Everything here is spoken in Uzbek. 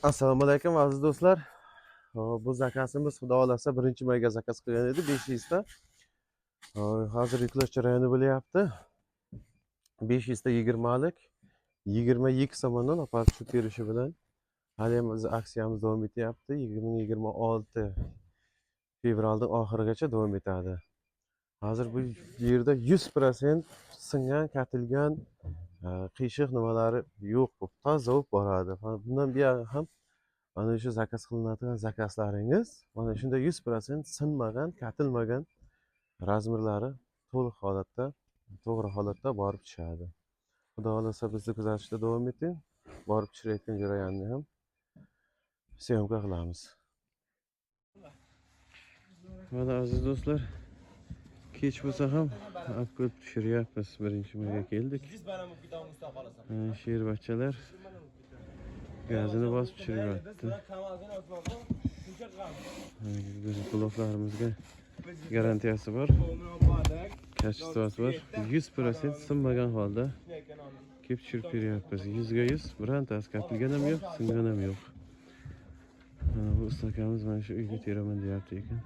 Assalomu alaykum aziz do'stlar. Bu zakasimiz xudo xolasa 1-mayga zakaz qilgan edi 500 ta. Hozir yuklash jarayoni bo'lyapti. 500 ta 20 lik 22 somondan oparib tushib berishi bilan hali ham biz aksiyamiz davom etyapti. 20-26 fevraldan oxirigacha davom etadi. Hozir bu yerda 100% singan, katilgan qiyshiq nimalari yo'q, toza bo'lib boradi. Bundan buyoq ham mana shu zakaz qilinadigan zakazlaringiz mana shunday 100% sinmagan, katilmagan razmerlari to'liq holatda, to'g'ri holatda borib tushadi. Xudo xolasa bizni kuzatishda davom eting. Borib tushirayotgan jarayonni ham syomka qilamiz. Mana aziz do'stlar, kech bo'lsa ham apkod tushiryapmiz. 1-mayga keldik. Sherbachchalar gazini bosib tushiryapti. Bloklarımızda garantiyasi bor, kachestvasi bor. 100% sinmagan holda kelib tushirib beryapmiz. 100%, birantasi katilgan ham yo'q, singan ham yo'q. Bu ustakamiz mana shu uyga teraman deyapti ekan.